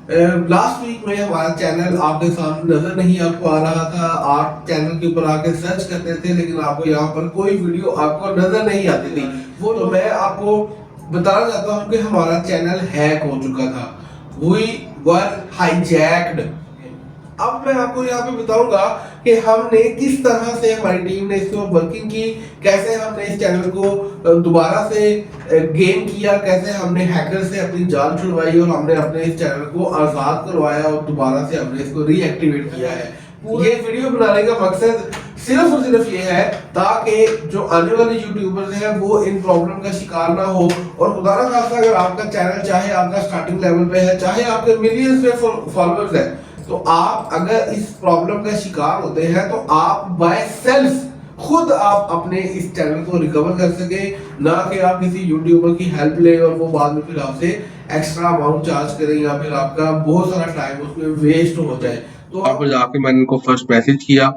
Last week में हमारा channel आपके सामने नजर नहीं आपको आ रहा था। आप चैनल के ऊपर आके सर्च करते थे लेकिन आपको यहाँ पर कोई वीडियो आपको नजर नहीं आती थी। वो तो मैं आपको बताना चाहता हूँ कि हमारा चैनल हैक हो चुका था। We were hijacked. अब मैं आपको यहाँ पे बताऊंगा कि हमने किस तरह से हमारी टीम ने इसके ऊपर वर्किंग की, कैसे हमने इस चैनल को दोबारा से गेम किया, कैसे हमने हैकर से अपनी जान छुड़वाई और हमने अपने इस चैनल को आजाद करवाया और दोबारा से हमने इसको रीएक्टिवेट किया है। ये वीडियो बनाने का मकसद सिर्फ और सिर्फ ये है ताकि जो आने वाले यूट्यूबर्स हैं वो इन प्रॉब्लम का शिकार ना हो। और खुदा ना खास्ता अगर आपका चैनल चाहे आपका स्टार्टिंग लेवल पे है, चाहे आपके मिलियंस में फॉलोअर्स है, तो आप अगर इस प्रॉब्लम का शिकार होते हैं तो आप बाय सेल्फ खुद आप अपने इस चैनल को रिकवर कर सके, ना कि आप किसी यूट्यूबर की हेल्प ले और वो बाद में फिर आपसे एक्स्ट्रा अमाउंट चार्ज करें या फिर आपका बहुत सारा टाइम उसमें वेस्ट हो जाए। तो आप जाके मैंने इनको फर्स्ट मैसेज किया,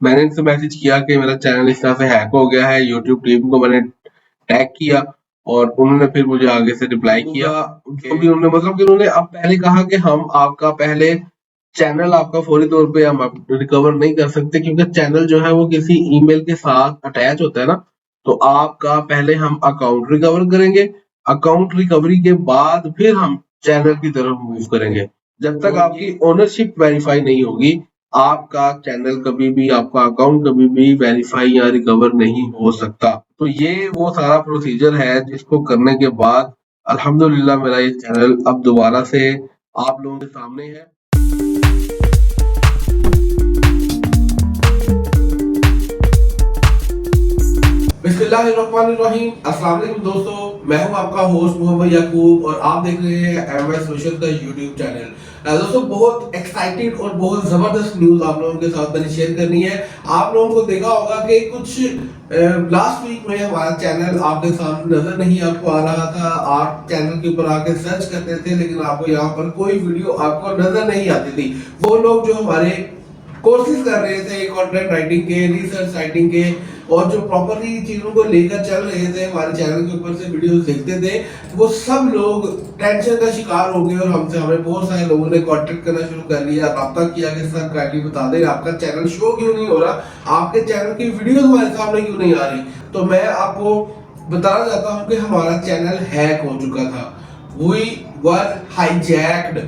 मैंने इनसे मैसेज किया कि मेरा चैनल इस तरह से हैक हो गया है। यूट्यूब टीम को मैंने टैग किया और उन्होंने फिर मुझे आगे से रिप्लाई किया। जो भी उन्होंने मतलब कि उन्होंने अब पहले कहा कि हम आपका पहले चैनल आपका फौरी तौर पे हम रिकवर नहीं कर सकते क्योंकि चैनल जो है वो किसी ईमेल के साथ अटैच होता है ना। तो आपका पहले हम अकाउंट रिकवर करेंगे, अकाउंट रिकवरी के बाद फिर हम चैनल की तरफ मूव करेंगे। जब तक आपकी ओनरशिप वेरीफाई नहीं होगी आपका चैनल कभी भी, आपका अकाउंट कभी भी वेरीफाई या रिकवर नहीं हो सकता। तो ये वो सारा प्रोसीजर है जिसको करने के बाद अल्हम्दुलिल्लाह मेरा ये चैनल अब दोबारा से आप लोगों के सामने है। बिस्मिल्लाहिर्रहमानिर्रहीम। अस्सलाम वालेकुम दोस्तों, मैं हूं आपका होस्ट मोहम्मद याकूब और आप देख रहे हैं एमएस सोशल का यूट्यूब चैनल। दोस्तों बहुत एक्साइटेड और बहुत जबरदस्त न्यूज आप लोगों के साथ मैंने शेयर करनी है। आप लोगों को देखा होगा कि कुछ लास्ट वीक में हमारा चैनल आपके सामने नजर नहीं आपको आ रहा था। आप चैनल के ऊपर आके सर्च करते थे लेकिन आपको यहाँ पर कोई वीडियो आपको नजर नहीं आती थी। वो लोग जो हमारे कोर्सेज कर रहे थे कंटेंट राइटिंग के, रिसर्च राइटिंग के, और जो प्रॉपरली चीजों को लेकर चल रहे थे, हमारे चैनल के ऊपर से वीडियोस देखते थे, वो सब लोग टेंशन का शिकार हो गए और हमसे हमें बहुत सारे लोगों ने कांटेक्ट करना शुरू कर लिया, राब्ता किया कि सर काइंडली बता दें आपका चैनल शो क्यों नहीं हो रहा, आपके चैनल की वीडियोस हमारे सामने क्यों नहीं आ रही। तो मैं आपको बताना चाहता हूँ कि हमारा चैनल हैक हो चुका था। We were hijacked.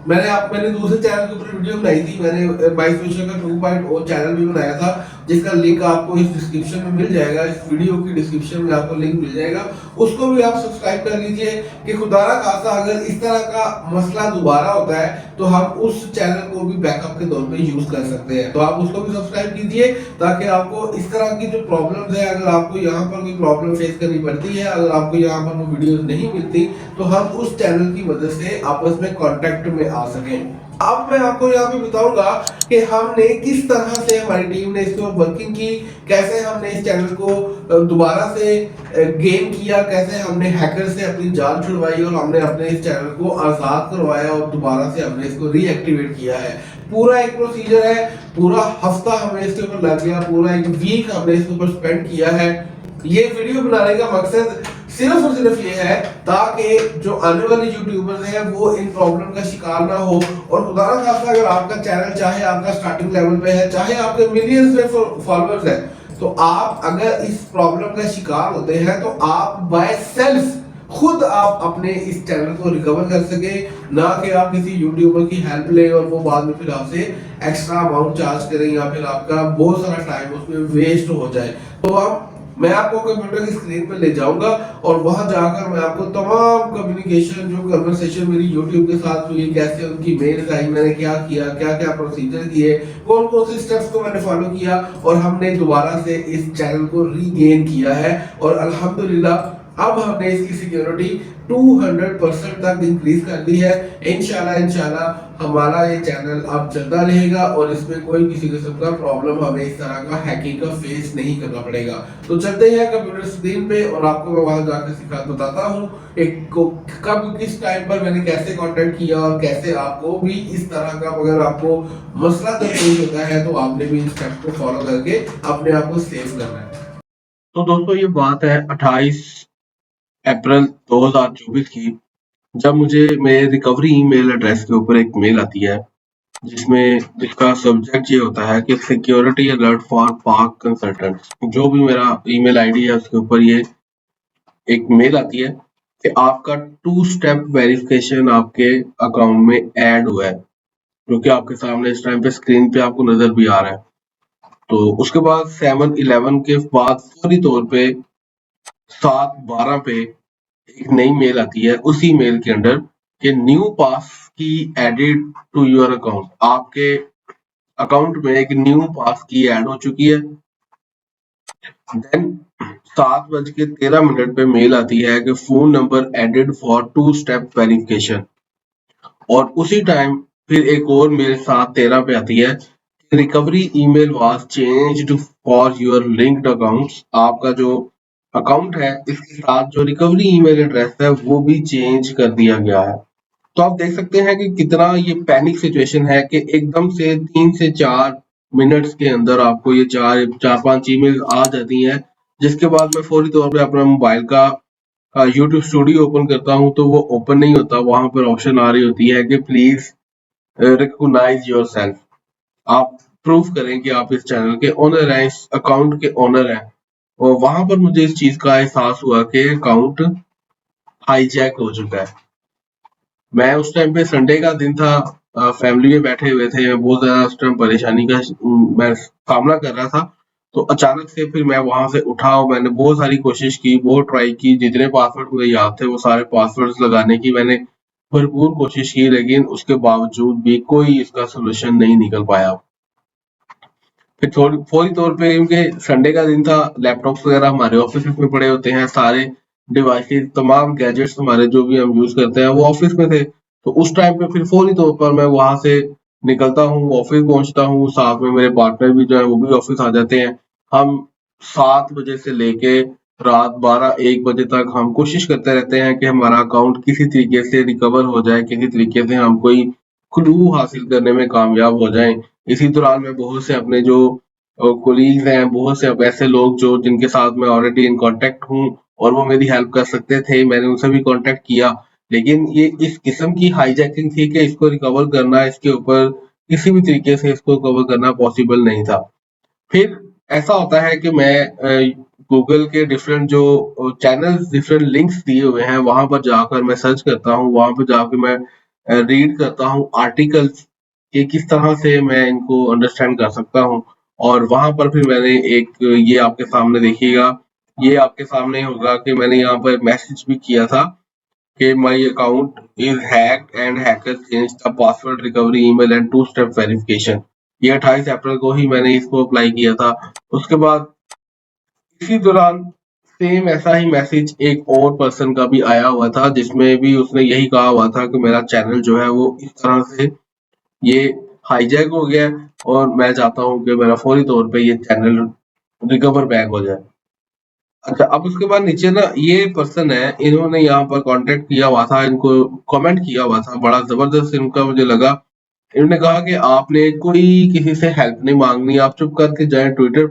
मैंने दूसरे चैनल के ऊपर वीडियो बनाई थी, मैंने बाईस विषय का 2.0 चैनल भी बनाया था जिसका लिंक आपको इस डिस्क्रिप्शन में मिल जाएगा, इस वीडियो की डिस्क्रिप्शन में आपको लिंक मिल जाएगा, उसको भी आप सब्सक्राइब कर लीजिए कि खुदा ना खास्ता अगर इस तरह का मसला दोबारा होता है तो हम उस चैनल को भी बैकअप के तौर पे यूज कर सकते हैं। तो आप उसको भी सब्सक्राइब कीजिए ताकि आपको इस तरह की जो प्रॉब्लम्स है, अगर आपको यहाँ पर कोई प्रॉब्लम फेस करनी पड़ती है, अगर आपको यहाँ पर वो वीडियोस नहीं मिलती तो हम उस चैनल की मदद से आपस में कांटेक्ट में आ सकें। अब मैं आपको यहाँ पे बताऊंगा कि हमने किस तरह से हमारी टीम ने इसके ऊपर वर्किंग की, कैसे हमने इस चैनल को दोबारा से गेम किया, कैसे हमने हैकर से अपनी जान छुड़वाई और हमने अपने इस चैनल को आजाद करवाया और दोबारा से हमने इसको रीएक्टिवेट किया है। पूरा एक प्रोसीजर है, पूरा हफ्ता हमें इसके ऊपर लग गया, पूरा एक वीक हमने इसके ऊपर स्पेंड किया है। ये वीडियो बनाने का मकसद सिर्फ और सिर्फ ये है ताकि जो आने वाले यूट्यूबर्स हैं वो इन प्रॉब्लम का शिकार ना हो। और खुदा ना खास्ता अगर आपका चैनल चाहे आपका स्टार्टिंग लेवल पे है, चाहे आपके मिलियंस में फॉलोअर्स है, तो आप अगर इस प्रॉब्लम का शिकार होते हैं तो आप बाय सेल्फ खुद आप अपने इस चैनल को रिकवर कर सके, ना कि आप किसी यूट्यूबर की हेल्प ले और वो बाद में फिर आपसे एक्स्ट्रा अमाउंट चार्ज करें या फिर आपका बहुत सारा टाइम उसमें वेस्ट हो जाए। तो आप मैं आपको कंप्यूटर की स्क्रीन पर ले जाऊंगा और वहां जाकर मैं आपको तमाम कम्युनिकेशन जो कन्वर्सेशन मेरी यूट्यूब के साथ हुई, कैसे उनकी मेल्स आई, मैंने क्या किया, क्या क्या प्रोसीजर किए, कौन कौन से स्टेप्स को मैंने फॉलो किया और हमने दोबारा से इस चैनल को रीगेन किया है। और अल्हम्दुलिल्लाह अब हमने इसकी सिक्योरिटी 200% तक इंक्रीज कर दी है। इंशाल्लाह हमारा ये चैनल अब चलता रहेगा और इसमें कोई किसी किस्म का प्रॉब्लम हमें इस तरह का हैकिंग का फेस नहीं करना पड़ेगा। तो चलते हैं कंप्यूटर स्क्रीन पे और आपको मैं वहां जाकर सिखा बताता हूँ एक को कब किस टाइम पर मैंने कैसे कांटेक्ट किया और कैसे आपको भी इस तरह का अगर आपको मसला दरपेश होता है तो आपने भी इन स्टेप्स को फॉलो करके अपने आप को सेव करना है। तो दोस्तों ये बात है 28 अप्रैल 2024 की। जब मुझे मेरे रिकवरी ईमेल एड्रेस के ऊपर एक मेल आती है जिसका सब्जेक्ट ये होता है कि सिक्योरिटी अलर्ट फॉर पाक कंसल्टेंट्स, जो भी मेरा ईमेल आईडी है उसके ऊपर ये एक मेल आती है कि आपका 2 स्टेप वेरिफिकेशन आपके अकाउंट में ऐड हुआ है, जो कि आपके सामने इस टाइम पे स्क्रीन पे आपको नजर भी आ रहा है। तो उसके बाद 7/11 के बाद फौरी तौर पे 7/12 पे एक नई मेल आती है उसी मेल के अंडर कि न्यू पास की एडेड टू योर अकाउंट, आपके अकाउंट में एक न्यू पास की ऐड हो चुकी है। देन 7:13 पे मेल आती है कि phone number added for 2 step verification, और उसी टाइम फिर एक और मेल 7:13 पे आती है, recovery email was changed for your linked accounts, आपका जो अकाउंट है इसके साथ जो रिकवरी ईमेल एड्रेस है वो भी चेंज कर दिया गया है। तो आप देख सकते हैं कि कितना ये पैनिक सिचुएशन है कि एकदम से 3 से 4 मिनट्स के अंदर आपको ये चार पांच ईमेल आ जाती हैं, जिसके बाद मैं फौरी तौर पे अपना मोबाइल का यूट्यूब स्टूडियो ओपन करता हूँ तो वो ओपन नहीं होता, वहां पर ऑप्शन आ रही होती है कि प्लीज रिकॉग्नाइज योर सेल्फ, आप प्रूव करें कि आप इस चैनल के ओनर हैं, इस अकाउंट के ओनर हैं। और वहां पर मुझे इस चीज का एहसास हुआ कि अकाउंट हाईजैक हो चुका है। मैं उस टाइम पे संडे का दिन था, फैमिली में बैठे हुए थे, बहुत ज्यादा उस टाइम परेशानी का मैं सामना कर रहा था। तो अचानक से फिर मैं वहां से उठा और मैंने बहुत सारी कोशिश की, बहुत ट्राई की, जितने पासवर्ड मुझे याद थे वो सारे पासवर्ड्स लगाने की मैंने भरपूर कोशिश की, लेकिन उसके बावजूद भी कोई इसका सोल्यूशन नहीं निकल पाया। फिर फौरी तौर पे, क्योंकि संडे का दिन था, लैपटॉप्स वगैरह हमारे ऑफिस में पड़े होते हैं, सारे डिवाइसेस तमाम गैजेट्स हमारे जो भी हम यूज करते हैं वो ऑफिस में थे। तो उस टाइम पे फिर फौरी तौर पर मैं वहां से निकलता हूँ, ऑफिस पहुंचता हूँ, साथ में मेरे पार्टनर भी जो है वो भी ऑफिस आ जाते हैं। हम 7 बजे से लेके रात 12-1 बजे तक हम कोशिश करते रहते हैं कि हमारा अकाउंट किसी तरीके से रिकवर हो जाए, किसी तरीके से हम कोई क्लू हासिल करने में कामयाब हो जाएं। इसी दौरान मैं बहुत से अपने जो कोलीग्स हैं, बहुत से अब ऐसे लोग जो जिनके साथ मैं ऑलरेडी इन कांटेक्ट हूँ और वो मेरी हेल्प कर सकते थे, मैंने उनसे भी कांटेक्ट किया। लेकिन ये इस किस्म की हाईजैकिंग थी कि इसको रिकवर करना, इसके ऊपर किसी भी तरीके से इसको कवर करना पॉसिबल नहीं था। फिर ऐसा होता है कि मैं गूगल के डिफरेंट जो चैनल्स, डिफरेंट लिंक्स दिए हुए हैं, वहां पर जाकर मैं सर्च करता हूँ, वहां पर जाकर मैं रीड करता हूँ आर्टिकल्स कि किस तरह से मैं इनको अंडरस्टैंड कर सकता हूँ। और वहां पर फिर मैंने एक, ये आपके सामने देखिएगा, ये आपके सामने होगा कि मैंने यहाँ पर मैसेज भी किया था कि my account is hacked and hacker change the password recovery email and 2 step verification. ये 28 अप्रैल को ही मैंने इसको अप्लाई किया था। उसके बाद इसी दौरान सेम ऐसा ही मैसेज एक और पर्सन का भी आया हुआ था, जिसमें भी उसने यही कहा हुआ था कि मेरा चैनल जो है वो इस तरह से ये हाईजैक हो गया है और मैं चाहता हूँ कि मेरा फौरी तौर पे ये चैनल रिकवर बैक हो जाए। अच्छा, अब उसके बाद नीचे ना ये पर्सन है, इन्होंने यहाँ पर कांटेक्ट किया हुआ था, इनको कमेंट किया हुआ था, बड़ा जबरदस्त इनका मुझे लगा। इन्होंने कहा कि आपने कोई किसी से हेल्प नहीं मांगनी, आप चुप करके जाएं ट्विटर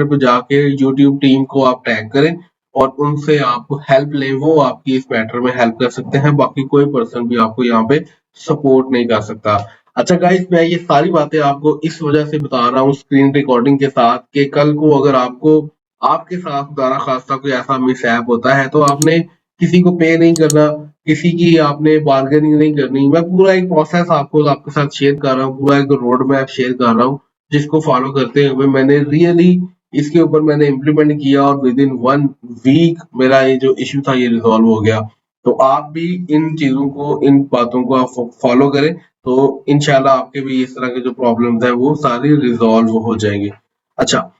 पे जाके यूट्यूब टीम को आप टैग करें और उनसे आप हेल्प लें, वो आपकी इस मैटर में हेल्प कर सकते हैं, बाकी कोई पर्सन भी आपको यहाँ पे सपोर्ट नहीं कर सकता। अच्छा गाइस, मैं ये सारी बातें आपको इस वजह से बता रहा हूँ स्क्रीन रिकॉर्डिंग के साथ कि कल को अगर आपको आपके साथ खुदा खास्ता कोई ऐसा मिसहैप होता है तो आपने किसी को पे नहीं करना, किसी की आपने बार्गेनिंग नहीं करनी। मैं पूरा एक प्रोसेस आपको आपके साथ शेयर कर रहा हूँ, पूरा एक रोड मैप शेयर कर रहा हूँ, जिसको फॉलो करते हुए मैंने रियली इसके ऊपर मैंने इम्प्लीमेंट किया और विद इन 1 वीक मेरा ये जो इश्यू था ये रिजॉल्व हो गया। तो आप भी इन चीजों को, इन बातों को आप फॉलो करें, तो इंशाल्लाह आपके भी इस तरह के जो प्रॉब्लम्स हैं वो सारी रिजॉल्व हो जाएंगे। अच्छा,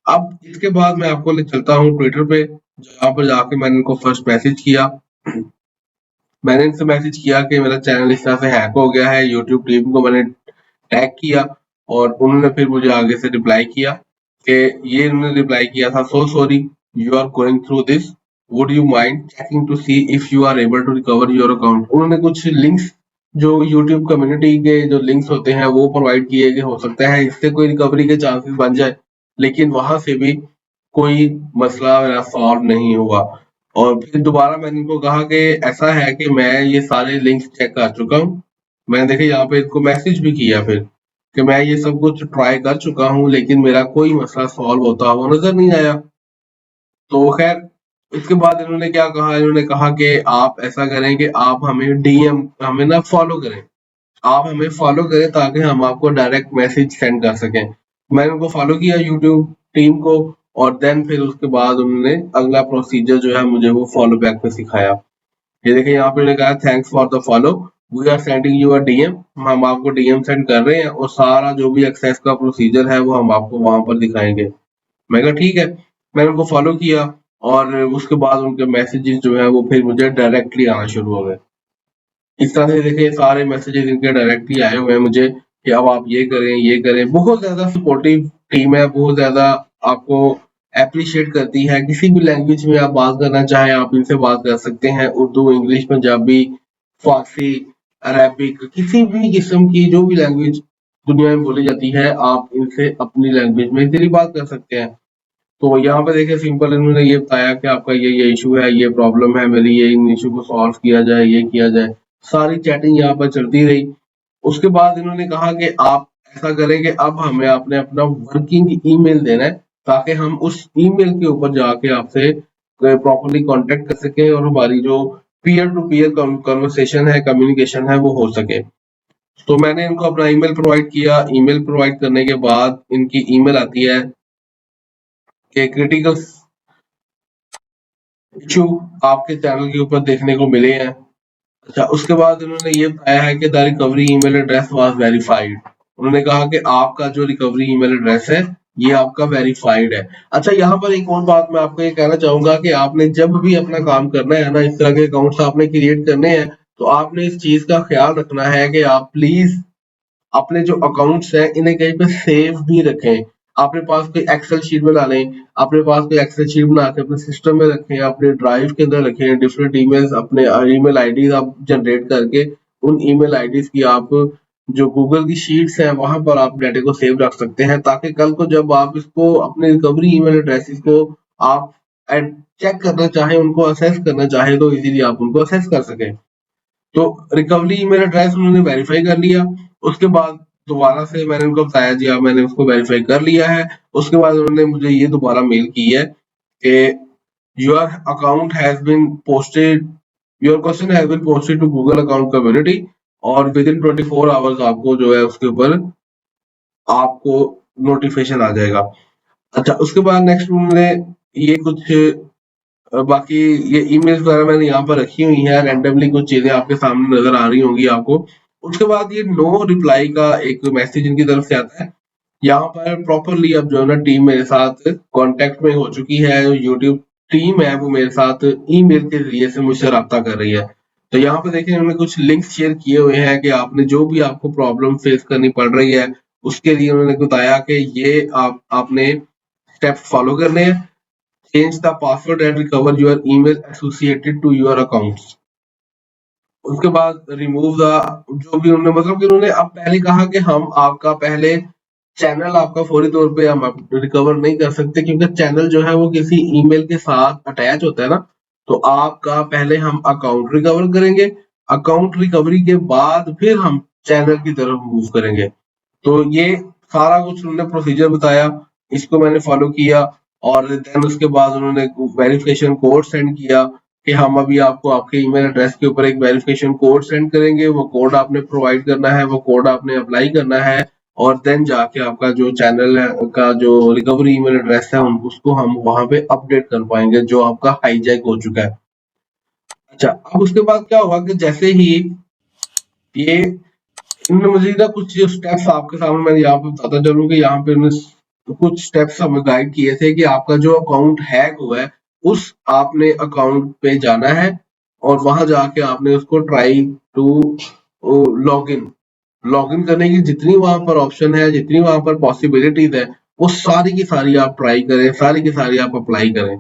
अब इसके बाद मैं आपको ले चलता हूँ ट्विटर पे, जहाँ पर जाके मैंने इनको फर्स्ट मैसेज किया। मैंने इनसे मैसेज किया कि मेरा चैनल इस तरह से हैक हो गया है, यूट्यूब टीम को मैंने टैग किया और उन्होंने फिर मुझे आगे से रिप्लाई किया कि ये उन्होंने रिप्लाई किया था, so sorry you are going through this, would you mind checking to see if you are able to recover your account. उन्होंने कुछ लिंक्स जो यूट्यूब कम्युनिटी के जो लिंक्स होते हैं वो प्रोवाइड किए कि हो सकता है इससे कोई रिकवरी के चांसेस बन जाए, लेकिन वहां से भी कोई मसला मेरा सॉल्व नहीं हुआ। और फिर दोबारा मैंने इनको कहा कि ऐसा है कि मैं ये सारे लिंक्स चेक कर चुका हूँ। मैंने देखिए यहाँ पे इनको मैसेज भी किया फिर कि मैं ये सब कुछ ट्राई कर चुका हूँ, लेकिन मेरा कोई मसला सॉल्व होता हुआ नज़र नहीं आया। तो खैर इसके बाद इन्होंने क्या कहा, इन्होंने कहा कि आप ऐसा करें कि आप हमें ना फॉलो करें। आप हमें फॉलो करें ताकि हम आपको डायरेक्ट मैसेज सेंड कर सकें। मैंने उनको फॉलो किया यूट्यूब टीम को, और देन फिर उसके बाद उन्होंने अगला प्रोसीजर जो है मुझे वो फॉलो बैक पे सिखाया। ये देखिए यहाँ पे उन्होंने कहा thanks for the follow, we are sending you a DM. हम आपको डीएम सेंड कर रहे हैं और सारा जो भी एक्सेस का प्रोसीजर है वो हम आपको वहां पर दिखाएंगे। मैं कहा ठीक है। मैंने उनको फॉलो किया और उसके बाद उनके मैसेजेस जो है वो फिर मुझे डायरेक्टली आना शुरू हो गए। इस तरह से देखिए सारे मैसेजेस इनके डायरेक्टली आए हुए हैं मुझे कि अब आप ये करें। बहुत ज़्यादा सपोर्टिव टीम है, बहुत ज़्यादा आपको एप्रिशिएट करती है। किसी भी लैंग्वेज में आप बात करना चाहें, आप इनसे बात कर सकते हैं। उर्दू, इंग्लिश, पंजाबी, फ़ारसी, अरबिक, किसी भी किस्म की जो भी लैंग्वेज दुनिया में बोली जाती है, आप इनसे अपनी लैंग्वेज में इज़िली बात कर सकते हैं। तो यहाँ पे देखिए सिंपल इन्होंने ये बताया कि आपका ये इशू है, ये प्रॉब्लम है मेरी, ये इन इशू को सॉल्व किया जाए, ये किया जाए। सारी चैटिंग यहाँ पर चलती रही। उसके बाद इन्होंने कहा कि आप ऐसा करें कि अब हमें आपने अपना वर्किंग ईमेल देना है ताकि हम उस ईमेल के ऊपर जाके आपसे प्रॉपर्ली कांटेक्ट कर सकें और हमारी जो पीयर टू पीयर कन्वर्सेशन है, कम्युनिकेशन है वो हो सके। तो मैंने इनको अपना ईमेल प्रोवाइड किया। ईमेल प्रोवाइड करने के बाद इनकी ईमेल आती है कि क्रिटिकल इशू आपके चैनल के ऊपर देखने को मिले हैं। अच्छा, उसके बाद उन्होंने ये बताया है कि the recovery email address was verified. उन्होंने कहा कि आपका जो रिकवरी ईमेल एड्रेस है ये आपका वेरीफाइड है। अच्छा, यहाँ पर एक और बात मैं आपको ये कहना चाहूंगा कि आपने जब भी अपना काम करना है ना, इस तरह के अकाउंट्स आपने क्रिएट करने हैं, तो आपने इस चीज का ख्याल रखना है कि आप प्लीज अपने जो अकाउंट्स हैं इन्हें कहीं पे सेव भी रखें। अपने पास कोई एक्सेल शीट बना लें, अपने पास कोई एक्सेल शीट बना के अपने सिस्टम में रखें, अपने ड्राइव के अंदर रखें। डिफरेंट ईमेल्स अपने ईमेल आईडीज आप जनरेट करके उन ईमेल आईडीज की आप जो गूगल की शीट्स हैं वहां पर आप डाटा को सेव रख सकते हैं, ताकि कल को जब आप इसको अपने रिकवरी ईमेल एड्रेसेस को आप चेक करना चाहें, उनको असेस करना चाहें, तो इजीली आप उनको असेस कर सकें। तो रिकवरी ईमेल एड्रेस उन्होंने वेरीफाई कर लिया। उसके बाद दोबारा से मैंने उनको बताया जी हाँ, मैंने उसको वेरीफाई कर लिया है। उसके बाद उन्होंने मुझे ये दोबारा मेल की है कि your account has been posted, your question has been posted to Google account community, और विद इन 24 आवर्स आपको जो है उसके ऊपर आपको नोटिफिकेशन आ जाएगा। अच्छा, उसके बाद नेक्स्ट उन्होंने ये कुछ बाकी ये ईमेल्स वगैरह मैंने यहाँ पर रखी हुई हैं, रैंडमली कुछ चीजें आपके सामने नजर आ रही होंगी आपको। उसके बाद ये नो रिप्लाई का एक मैसेज इनकी तरफ से आता है। यहाँ पर प्रॉपरली अब जो है ना टीम मेरे साथ कांटेक्ट में हो चुकी है। यूट्यूब टीम है वो मेरे साथ ईमेल के जरिए से मुझसे राब्ता कर रही है। तो यहाँ पे देखिए उन्होंने कुछ लिंक्स शेयर किए हुए हैं कि आपने जो भी आपको प्रॉब्लम फेस करनी पड़ रही है उसके लिए उन्होंने बताया कि ये आपने स्टेप्स फॉलो करने हैं। Change the password and recover your email associated to your accounts. उसके बाद रिमूव द, जो भी उन्होंने मतलब कि उन्होंने अब पहले कहा कि हम आपका पहले चैनल आपका फौरी तौर पे हम रिकवर नहीं कर सकते, क्योंकि चैनल जो है वो किसी ईमेल के साथ अटैच होता है ना। तो आपका पहले हम अकाउंट रिकवर करेंगे, अकाउंट रिकवरी के बाद फिर हम चैनल की तरफ मूव करेंगे। तो ये सारा कुछ उन्होंने प्रोसीजर बताया, इसको मैंने फॉलो किया। और देन उसके बाद उन्होंने वेरिफिकेशन कोड सेंड किया कि हम अभी आपको आपके ईमेल एड्रेस के ऊपर एक वेरिफिकेशन कोड सेंड करेंगे। वो कोड आपने प्रोवाइड करना है, वो कोड आपने अप्लाई करना है, और देन जाके आपका जो चैनल है का जो रिकवरी ईमेल एड्रेस है उसको हम वहां पे अपडेट कर पाएंगे जो आपका हाईजैक हो चुका है। अच्छा, अब उसके बाद क्या होगा कि जैसे ही ये इन्होंने मुझे ना कुछ स्टेप्स आपके सामने मैं यहाँ पे बताता चलूँ कि यहाँ पे इन्होंने कुछ स्टेप्स हमें गाइड किए थे कि आपका जो अकाउंट हैक हुआ है उस आपने अकाउंट पे जाना है और वहां जाके आपने उसको ट्राई टू लॉगिन करने की जितनी वहां पर ऑप्शन है, जितनी वहां पर पॉसिबिलिटीज है, वो सारी की सारी आप ट्राई करें, सारी की सारी आप अप्लाई करें।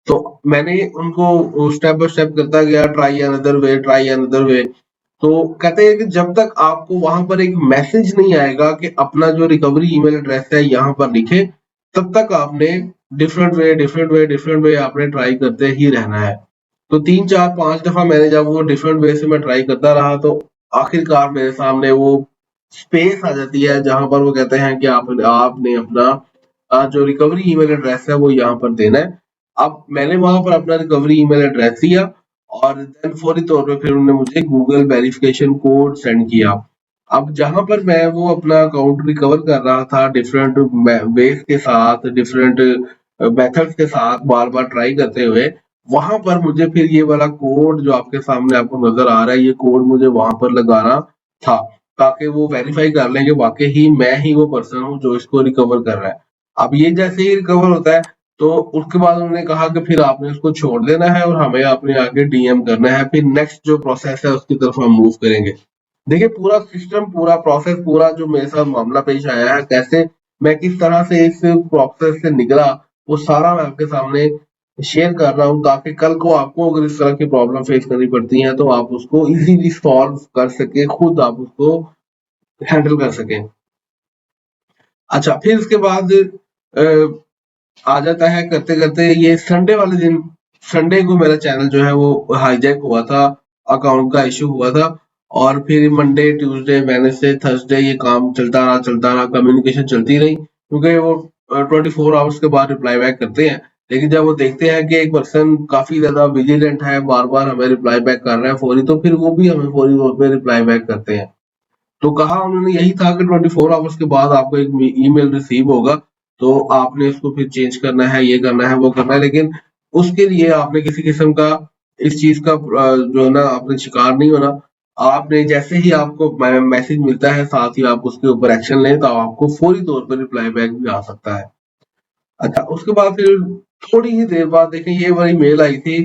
तो मैंने उनको स्टेप बाय स्टेप करता गया, try another way, try another way. तो कहते हैं कि जब तक आपको वहां पर एक मैसेज नहीं आएगा कि अपना जो रिकवरी ईमेल एड्रेस है यहाँ पर लिखे, तब तक आपने डिफरेंट वे आपने ट्राई करते ही रहना है। तो 3, 4, 5 दफ़ा मैंने जब वो डिफरेंट वे से मैं ट्राई करता रहा तो आखिरकार मेरे सामने वो स्पेस आ जाती है जहाँ पर वो कहते हैं कि आपने अपना जो रिकवरी ईमेल एड्रेस है वो यहाँ पर देना है। अब मैंने वहाँ पर अपना रिकवरी ईमेल एड्रेस दिया और देन फौरी तौर पे फिर उन्होंने मुझे गूगल वेरिफिकेशन कोड सेंड किया। अब जहाँ पर मैं वो अपना अकाउंट रिकवर कर रहा था डिफरेंट वेज के साथ, डिफरेंट मेथड्स के साथ बार-बार ट्राई करते हुए, वहाँ पर मुझे फिर ये वाला कोड जो आपके सामने आपको नज़र आ रहा है, ये कोड मुझे वहाँ पर लगाना था, ताकि वो वेरीफ़ाई कर लें कि वाक़ई ही मैं ही वो पर्सन हूँ जो इसको रिकवर कर रहा है। अब ये जैसे ही रिकवर होता है, तो उसके बाद उन्होंने कहा कि फिर आपने उसको छोड़ देना है और हमें आपने आगे डीएम करना है, फिर नेक्स्ट जो प्रोसेस है उसकी तरफ हम मूव करेंगे। देखिए पूरा सिस्टम, पूरा प्रोसेस, पूरा जो मेरे साथ मामला पेश आया है, कैसे मैं किस तरह से इस प्रोसेस से निकला, वो सारा मैं आपके सामने शेयर कर रहा हूँ ताकि कल को आपको अगर इस तरह की प्रॉब्लम फेस करनी पड़ती है तो आप उसको इजीली सॉल्व कर सकें, खुद आप उसको हैंडल कर सकें। अच्छा, फिर उसके बाद आ जाता है करते-करते ये संडे वाले दिन, संडे को मेरा चैनल जो है वो हाईजैक हुआ था, अकाउंट का इश्यू हुआ था और फिर मंडे, ट्यूसडे, वेडनेसडे, थर्सडे ये काम चलता रहा, कम्युनिकेशन चलती रही क्योंकि वो 24 आवर्स के बाद रिप्लाई बैक करते हैं। लेकिन जब वो देखते हैं कि एक पर्सन काफ़ी ज़्यादा विजिलेंट है, बार-बार हमें रिप्लाई बैक कर रहा है फौरी, तो फिर वो भी हमें फौरी तौर पे रिप्लाई बैक करते हैं। तो कहा उन्होंने यही था कि 24 आवर्स के बाद आपको एक ईमेल रिसीव होगा, तो आपने उसको फिर चेंज करना है, ये करना है, वो करना है, लेकिन उसके लिए आपने किसी किस्म का इस चीज़ का जो है ना आपने शिकार नहीं होना। आपने जैसे ही आपको मैसेज मिलता है, साथ ही आप उसके ऊपर एक्शन लें, तो आपको फौरी तौर पर रिप्लाई बैक भी आ सकता है। अच्छा, उसके बाद फिर थोड़ी ही देर बाद देखें ये वाली मेल आई थी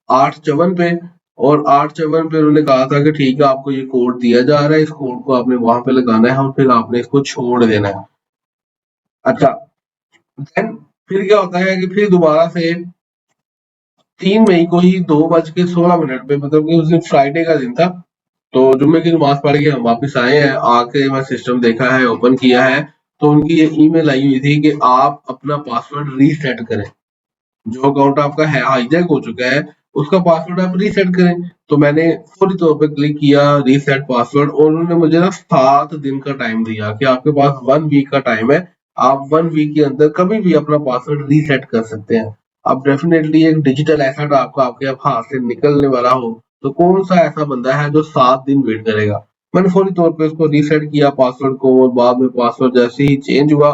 8/54 पे और 8/54 पे उन्होंने कहा था कि ठीक है आपको ये कोड दिया जा रहा है, इस कोड को आपने वहाँ पे लगाना है और फिर आपने इसको छोड़ देना है। अच्छा, देन फिर क्या होता है कि फिर दोबारा से 3 मई को ही 2:16 पे, मतलब कि उस दिन फ्राइडे का दिन था, तो जुम्मे की नमाज़ पढ़ के हम वापस आए हैं, आके मैं सिस्टम देखा है, ओपन किया है, तो उनकी ये ईमेल आई हुई थी कि आप अपना पासवर्ड रीसेट करें। जो अकाउंट आपका है हाईजैक हो चुका है, उसका पासवर्ड आप रीसेट करें। तो मैंने फौरी तौर पे क्लिक किया रीसेट पासवर्ड और उन्होंने मुझे ना 7 दिन का टाइम दिया कि आपके पास 1 वीक का टाइम है। आप 1 वीक के अंदर कभी भी अपना पासवर्ड रीसेट कर सकते हैं। अब डेफिनिटली एक डिजिटल एसेट आपका आपके अब हाथ से निकलने वाला हो, तो कौन-सा ऐसा बंदा है जो 7 दिन वेट करेगा? मैंने फौरी तौर पे उसको रीसेट किया पासवर्ड को और बाद में पासवर्ड जैसे ही चेंज हुआ,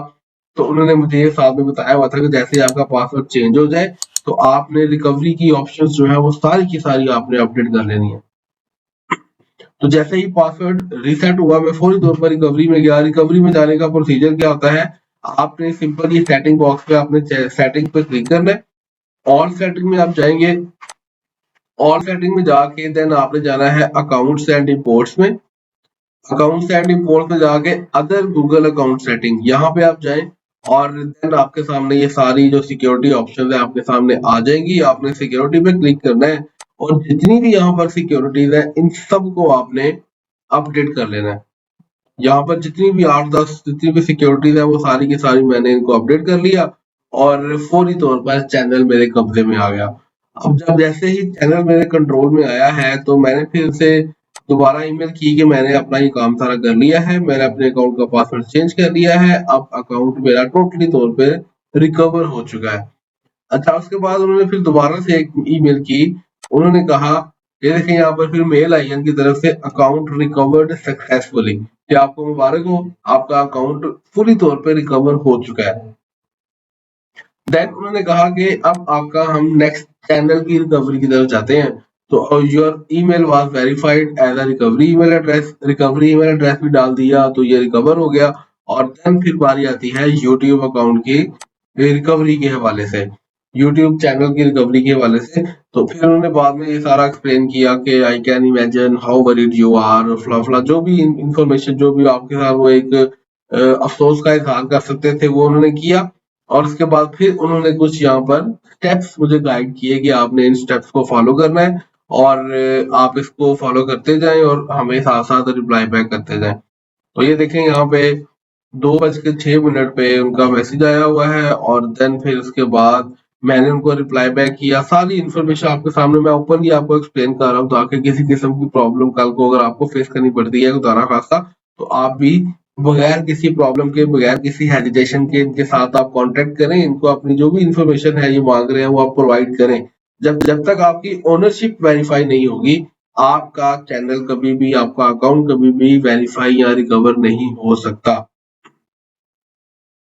तो उन्होंने मुझे ये साथ में बताया हुआ था कि जैसे ही आपका पासवर्ड चेंज हो जाए, तो आपने रिकवरी की ऑप्शंस जो है वो सारी की सारी आपने अपडेट कर लेनी है। तो जैसे ही पासवर्ड रीसेट हुआ मैं फौरी तौर पर रिकवरी में गया। रिकवरी में जाने का प्रोसीजर क्या होता है, आपने सिंपल ये सेटिंग बॉक्स पे आपने सेटिंग पे क्लिक करना है। ऑल सेटिंग में आप जाएंगे, ऑल सेटिंग में जाके देन आपने जाना है अकाउंट्स एंड इंपोर्ट्स में। अकाउंट्स एंड इंपोर्ट में जाके अदर गूगल अकाउंट सेटिंग यहाँ पे आप जाएं और देन आपके सामने ये सारी जो सिक्योरिटी ऑप्शन है आपके सामने आ जाएंगी। आपने सिक्योरिटी पे क्लिक करना है और जितनी भी यहाँ पर सिक्योरिटीज है इन सब को आपने अपडेट कर लेना है। यहाँ पर जितनी भी 8-10 जितनी भी सिक्योरिटीज है वो सारी की सारी मैंने इनको अपडेट कर लिया और फौरी तौर पर चैनल मेरे कब्जे में आ गया। अब जब जैसे ही चैनल मेरे कंट्रोल में आया है तो मैंने फिर से दोबारा ईमेल की कि मैंने अपना ये काम सारा कर लिया है, मैंने अपने अकाउंट का पासवर्ड चेंज कर लिया है, अब अकाउंट मेरा टोटली तौर पे रिकवर हो चुका है। अच्छा, उसके बाद उन्होंने फिर दोबारा से एक ईमेल की, उन्होंने कहा ये देखें यहाँ पर फिर मेल आई है उनकी तरफ से अकाउंट रिकवर्ड सक्सेसफुली कि आपको मुबारक हो, आपका अकाउंट फुली तौर पे रिकवर हो चुका है। देन उन्होंने कहा कि अब आपका हम नेक्स्ट चैनल की रिकवरी की तरफ जाते हैं। तो your email was verified as a recovery email address, recovery email address भी डाल दिया तो ये रिकवर हो गया। और देन फिर बारी आती है यूट्यूब अकाउंट की रिकवरी के हवाले से, यूट्यूब चैनल की रिकवरी के हवाले से। तो फिर उन्होंने बाद में ये सारा एक्सप्लेन किया कि I can imagine how worried you are, फला जो भी इंफॉर्मेशन जो भी आपके साथ वो एक अफसोस का इजहार कर सकते थे वो उन्होंने किया। और उसके बाद फिर उन्होंने कुछ यहाँ पर स्टेप्स मुझे गाइड किए कि आपने इन स्टेप्स को फॉलो करना है और आप इसको फॉलो करते जाएं और हमें साथ साथ रिप्लाई बैक करते जाएं। तो ये देखें यहाँ पे 2:06 पे उनका मैसेज आया हुआ है और देन फिर उसके बाद मैंने उनको रिप्लाई बैक किया, सारी इन्फॉर्मेशन आपके सामने मैं ओपनली आपको एक्सप्लेन कर रहा हूँ, ताकि किसी किस्म की प्रॉब्लम कल को अगर आपको फेस करनी पड़ती है खुदा ना खास्ता, तो आप भी बगैर किसी प्रॉब्लम के, बगैर किसी हेजिटेशन के इनके साथ आप कांटेक्ट करें, इनको अपनी जो भी इन्फॉर्मेशन है ये मांग रहे हैं वो आप प्रोवाइड करें। जब जब तक आपकी ओनरशिप वेरीफाई नहीं होगी, आपका चैनल कभी भी, आपका अकाउंट कभी भी वेरीफाई या रिकवर नहीं हो सकता।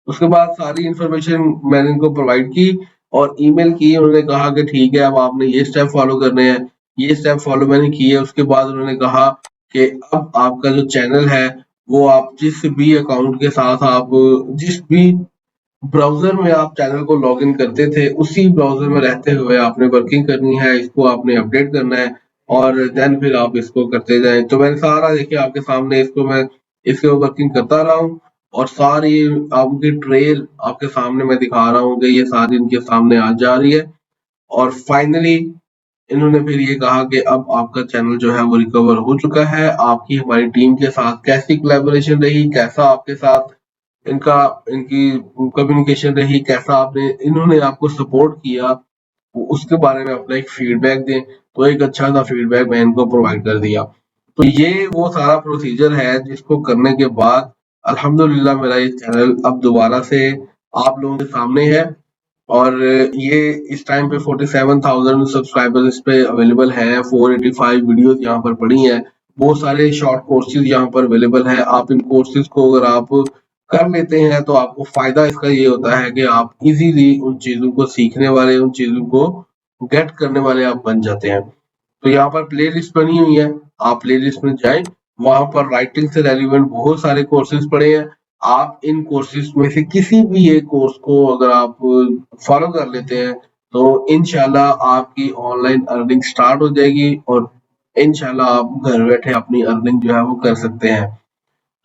उसके बाद सारी इन्फॉर्मेशन मैंने इनको प्रोवाइड की और ईमेल की। उन्होंने कहा कि ठीक है, अब आपने ये स्टेप फॉलो करने हैं। ये स्टेप फॉलो मैंने किए। उसके बाद उन्होंने कहा कि अब आपका जो चैनल है वो आप जिस भी अकाउंट के साथ आप जिस भी ब्राउज़र में आप चैनल को लॉगिन करते थे, उसी ब्राउज़र में रहते हुए आपने वर्किंग करनी है, इसको आपने अपडेट करना है और देन फिर आप इसको करते जाएँ। तो मैंने सारा देखिए आपके सामने इसको मैं इसके वर्किंग करता रहा हूँ और सारी आपकी ट्रेल आपके सामने मैं दिखा रहा हूँ कि ये सारी इनके सामने आ जा रही है। और फाइनली इन्होंने फिर ये कहा कि अब आपका चैनल जो है वो रिकवर हो चुका है। आपकी हमारी टीम के साथ कैसी कोलैबोरेशन रही, कैसा आपके साथ इनका इनकी कम्युनिकेशन रही, कैसा आपने इन्होंने आपको सपोर्ट किया, उसके बारे में अपना एक फीडबैक दें। तो एक अच्छा सा फीडबैक मैं इनको प्रोवाइड कर दिया। तो ये वो सारा प्रोसीजर है जिसको करने के बाद अल्हम्दुलिल्लाह मेरा ये चैनल अब दोबारा से आप लोगों के सामने है और ये इस टाइम पे 47,000 सब्सक्राइबर्स इस पे अवेलेबल हैं। 485 वीडियोस यहाँ पर पड़ी हैं। बहुत सारे शॉर्ट कोर्सेज यहाँ पर अवेलेबल हैं। आप इन कोर्सेज को अगर आप कर लेते हैं तो आपको फायदा इसका ये होता है कि आप इजीली उन चीजों को सीखने वाले, उन चीजों को गेट करने वाले आप बन जाते हैं। तो यहाँ पर प्लेलिस्ट बनी हुई है, आप प्लेलिस्ट में जाएं, वहां पर राइटिंग से रेलिवेंट बहुत सारे कोर्सेज पड़े हैं। आप इन कोर्सेज में से किसी भी एक कोर्स को अगर आप फॉलो कर लेते हैं तो इंशाल्लाह आपकी ऑनलाइन अर्निंग स्टार्ट हो जाएगी और इंशाल्लाह आप घर बैठे अपनी अर्निंग जो है वो कर सकते हैं।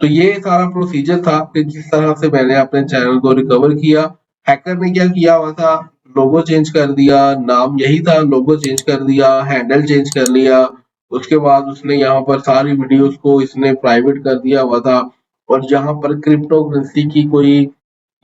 तो ये सारा प्रोसीजर था कि जिस तरह से मैंने अपने चैनल को रिकवर किया। हैकर ने क्या किया हुआ था, लोगो चेंज कर दिया, नाम यही था, लोगो चेंज कर दिया, हैंडल चेंज कर लिया। उसके बाद उसने यहाँ पर सारी वीडियोस को इसने प्राइवेट कर दिया हुआ था और जहाँ पर क्रिप्टो करेंसी की कोई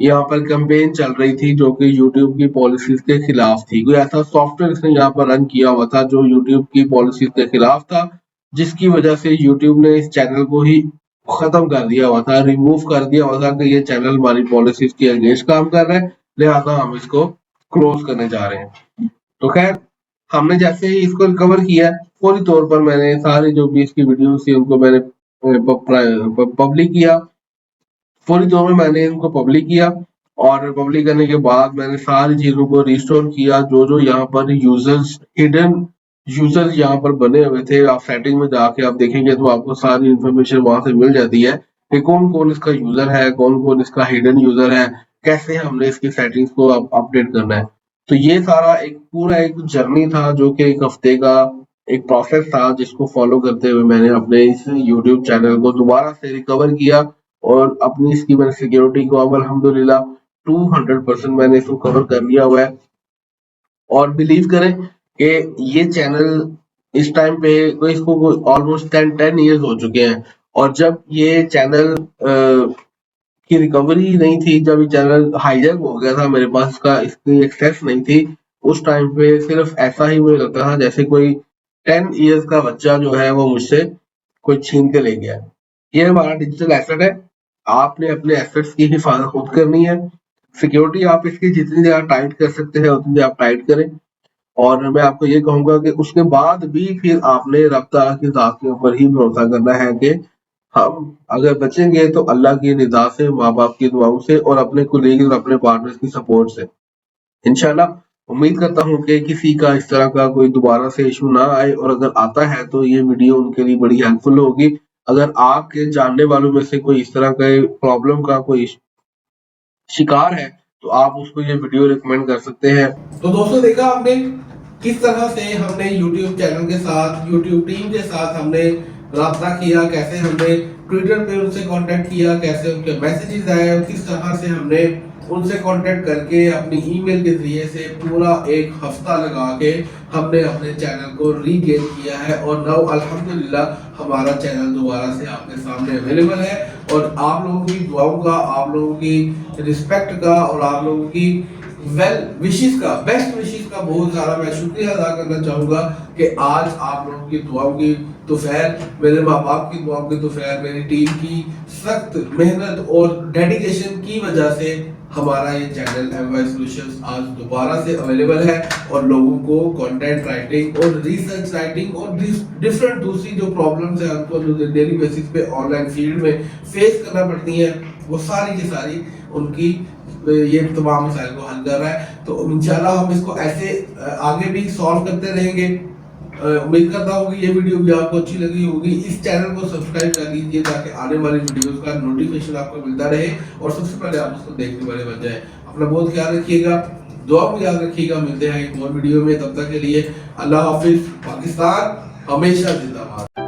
यहाँ पर कैंपेन चल रही थी जो कि यूट्यूब की पॉलिसीज के खिलाफ थी। कोई ऐसा सॉफ्टवेयर इसने यहाँ पर रन किया हुआ था जो यूट्यूब की पॉलिसीज के खिलाफ था, जिसकी वजह से यूट्यूब ने इस चैनल को ही खत्म कर दिया हुआ था, रिमूव कर दिया हुआ था कि ये चैनल हमारी पॉलिसीज के अगेंस्ट काम कर रहा है, लिहाजा हम इसको क्लोज करने जा रहे हैं। तो खैर हमने जैसे ही इसको रिकवर किया, फौरी तौर पर मैंने सारे जो भी इसकी वीडियो थी उनको मैंने पब्लिक किया। फौरी तौर पे मैंने इनको पब्लिक किया और पब्लिक करने के बाद मैंने सारी चीजों को रिस्टोर किया। जो जो यहाँ पर यूजर्स हिडन यूजर्स यहाँ पर बने हुए थे, आप सेटिंग में जाके आप देखेंगे तो आपको सारी इंफॉर्मेशन वहां से मिल जाती है कि कौन कौन इसका यूजर है, कौन कौन इसका हिडन यूजर है, कैसे हमने इसकी सेटिंग्स को अपडेट करना है। तो ये सारा एक पूरा एक जर्नी था जो कि एक हफ्ते का एक प्रोसेस था, जिसको फॉलो करते हुए मैंने अपने इस यूट्यूब चैनल को दोबारा से रिकवर किया और अपनी इसकी मैंने सिक्योरिटी को अब अल्हम्दुलिल्लाह 200% मैंने इसको कवर कर लिया हुआ है। और बिलीव करें कि ये चैनल इस टाइम पे कोई इसको ऑलमोस्ट 10 इयर्स हो चुके हैं और जब ये चैनल की रिकवरी नहीं थी, जब ये चैनल हाईजैक हो गया था, मेरे पास इसका इसकी एक्सेस नहीं थी, उस टाइम पे सिर्फ ऐसा ही मुझे लगता था जैसे कोई 10 इयर्स का बच्चा जो है वो मुझसे कोई छीन के ले गया। ये हमारा डिजिटल एसेट है, आपने अपने एसेट्स की हिफाजत खुद करनी है। सिक्योरिटी आप इसकी जितनी ज्यादा टाइट कर सकते हैं उतनी आप टाइट करें और मैं आपको ये कहूंगा कि उसके बाद भी फिर आपने रब ताला की ज़ात के ऊपर ही भरोसा करना है कि हम अगर बचेंगे तो अल्लाह की रिज़ा से, माँ-बाप की दुआओं से और अपने कोलीग्स और अपने पार्टनर्स की सपोर्ट से। इंशाल्लाह उम्मीद करता हूँ कि किसी का इस तरह का कोई दोबारा से इश्यू ना आए और अगर आता है तो ये वीडियो उनके लिए बड़ी हेल्पफुल होगी। अगर आपके जानने वालों में से कोई इस तरह का प्रॉब्लम का कोई शिकार है तो आप उसको ये वीडियो रिकमेंड कर सकते हैं। तो दोस्तों देखा आपने किस तरह से हमने YouTube चैनल के साथ, YouTube टीम के साथ हमने राब्ता किया, कैसे हमने ट्विटर पे उनसे कांटेक्ट किया, कैसे उनके मैसेजेस आए, किस तरह से हमने उनसे कांटेक्ट करके अपनी ईमेल के जरिए से पूरा एक हफ्ता लगा के हमने अपने चैनल को रीगेन किया है और नाउ अल्हम्दुलिल्लाह हमारा चैनल दोबारा से आपके सामने अवेलेबल है। और आप लोगों की दुआओं का, आप लोगों की रिस्पेक्ट का और आप लोगों की वेल विशेस का, बेस्ट विशेस का बहुत सारा मैं शुक्रिया अदा करना चाहूँगा कि आज आप लोगों की दुआओं की तोफैल, मेरे माँ बाप की दुआओं की तोफैल, मेरी टीम की सख्त मेहनत और डेडिकेशन की वजह से हमारा ये चैनल MY सॉल्यूशंस आज दोबारा से अवेलेबल है और लोगों को कंटेंट राइटिंग और रिसर्च राइटिंग और डिफरेंट दूसरी जो प्रॉब्लम्स है उनको जो डेली बेसिस पे ऑनलाइन फील्ड में फेस करना पड़ती है, वो सारी की सारी उनकी ये तमाम मसाइल को हल कर रहा है। तो इंशाल्लाह हम इसको ऐसे आगे भी सॉल्व करते रहेंगे। उम्मीद करता हूँ कि ये वीडियो भी आपको अच्छी लगी होगी। इस चैनल को सब्सक्राइब कर लीजिए ताकि आने वाली वीडियोस का नोटिफिकेशन आपको मिलता रहे और सबसे पहले आप उसको देखने वाले बन जाए। अपना बहुत ख्याल रखिएगा, दुआ में याद रखिएगा। मिलते हैं एक और वीडियो में, तब तक के लिए अल्लाह हाफिज। पाकिस्तान हमेशा जिंदाबाद।